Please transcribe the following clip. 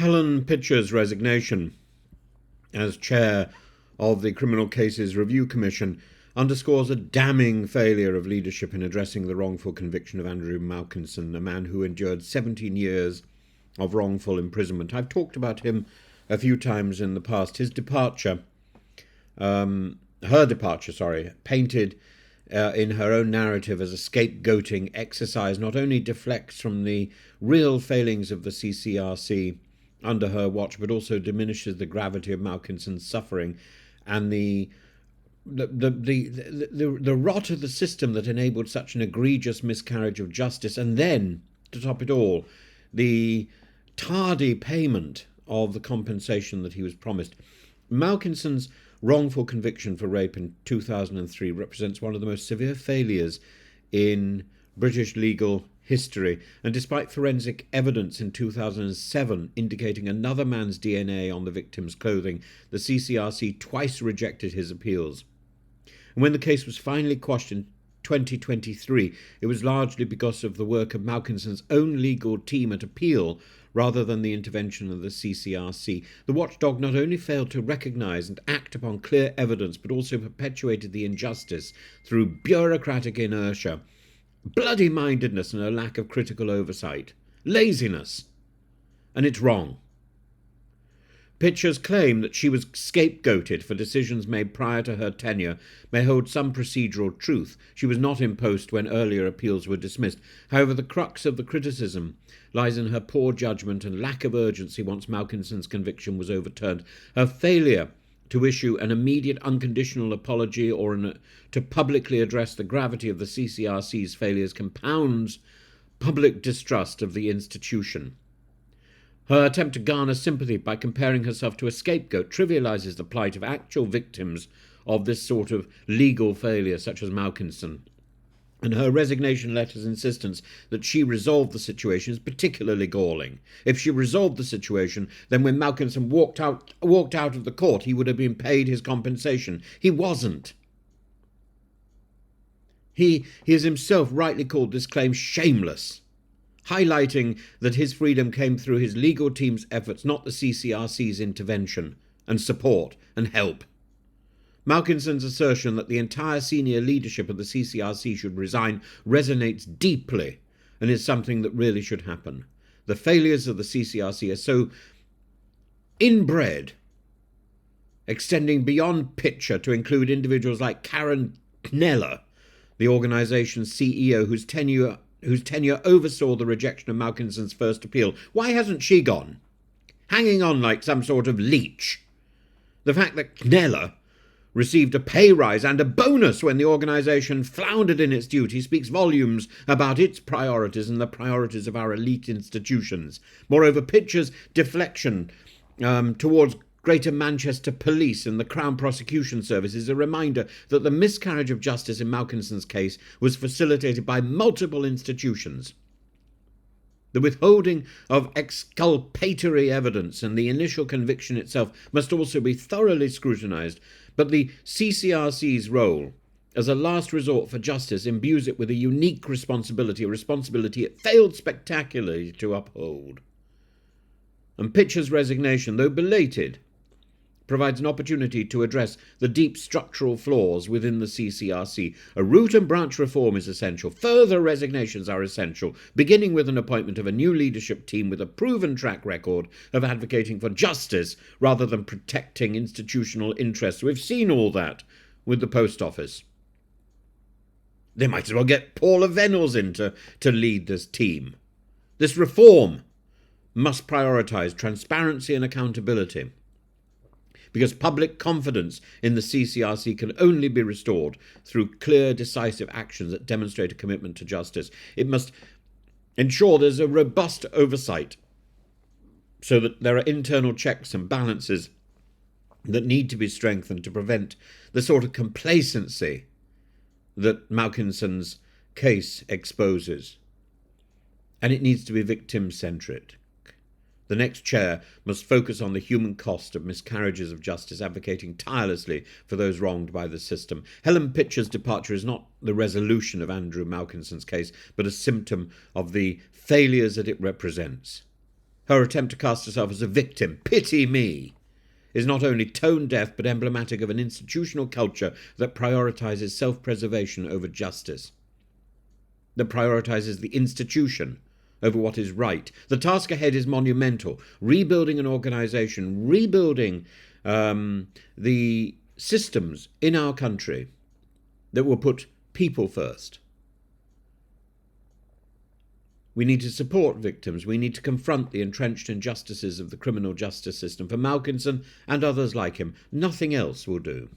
Helen Pitcher's resignation as chair of the Criminal Cases Review Commission underscores a damning failure of leadership in addressing the wrongful conviction of Andrew Malkinson, a man who endured 17 years of wrongful imprisonment. I've talked about him a few times in the past. His departure, her departure, painted in her own narrative as a scapegoating exercise, not only deflects from the real failings of the CCRC under her watch, but also diminishes the gravity of Malkinson's suffering and the rot of the system that enabled such an egregious miscarriage of justice, and then, to top it all, the tardy payment of the compensation that he was promised. Malkinson's wrongful conviction for rape in 2003 represents one of the most severe failures in British legal history, and despite forensic evidence in 2007 indicating another man's DNA on the victim's clothing, the CCRC twice rejected his appeals. And when the case was finally quashed in 2023, it was largely because of the work of Malkinson's own legal team at appeal rather than the intervention of the CCRC. The watchdog not only failed to recognise and act upon clear evidence, but also perpetuated the injustice through bureaucratic inertia, bloody-mindedness and a lack of critical oversight, laziness. And it's wrong. Pitcher's claim that she was scapegoated for decisions made prior to her tenure may hold some procedural truth. She was not in post when earlier appeals were dismissed. However, the crux of the criticism lies in her poor judgment and lack of urgency once Malkinson's conviction was overturned. Her failure to issue an immediate unconditional apology or to publicly address the gravity of the CCRC's failures compounds public distrust of the institution. Her attempt to garner sympathy by comparing herself to a scapegoat trivialises the plight of actual victims of this sort of legal failure, such as Malkinson. And her resignation letter's insistence that she resolved the situation is particularly galling. If she resolved the situation, then when Malkinson walked out of the court, he would have been paid his compensation. He wasn't. He has himself rightly called this claim shameless, highlighting that his freedom came through his legal team's efforts, not the CCRC's intervention and support and help. Malkinson's assertion that the entire senior leadership of the CCRC should resign resonates deeply and is something that really should happen. The failures of the CCRC are so inbred, extending beyond Pitcher to include individuals like Karen Kneller, the organisation's CEO, whose tenure oversaw the rejection of Malkinson's first appeal. Why hasn't she gone? Hanging on like some sort of leech. The fact that Kneller received a pay rise and a bonus when the organisation floundered in its duty speaks volumes about its priorities and the priorities of our elite institutions. Moreover, Pitcher's deflection towards Greater Manchester Police and the Crown Prosecution Service is a reminder that the miscarriage of justice in Malkinson's case was facilitated by multiple institutions. The withholding of exculpatory evidence and the initial conviction itself must also be thoroughly scrutinised, but the CCRC's role as a last resort for justice imbues it with a unique responsibility, a responsibility it failed spectacularly to uphold. And Pitcher's resignation, though belated, provides an opportunity to address the deep structural flaws within the CCRC. A root and branch reform is essential. Further resignations are essential, beginning with an appointment of a new leadership team with a proven track record of advocating for justice rather than protecting institutional interests. We've seen all that with the Post Office. They might as well get Paula Venables in to lead this team. This reform must prioritise transparency and accountability, because public confidence in the CCRC can only be restored through clear, decisive actions that demonstrate a commitment to justice. It must ensure there's a robust oversight so that there are internal checks and balances that need to be strengthened to prevent the sort of complacency that Malkinson's case exposes. And it needs to be victim-centric. The next chair must focus on the human cost of miscarriages of justice, advocating tirelessly for those wronged by the system. Helen Pitcher's departure is not the resolution of Andrew Malkinson's case, but a symptom of the failures that it represents. Her attempt to cast herself as a victim, pity me, is not only tone-deaf but emblematic of an institutional culture that prioritises self-preservation over justice, that prioritises the institution over what is right. The task ahead is monumental, rebuilding an organisation, rebuilding the systems in our country that will put people first. We need to support victims. We need to confront the entrenched injustices of the criminal justice system. For Malkinson and others like him, nothing else will do.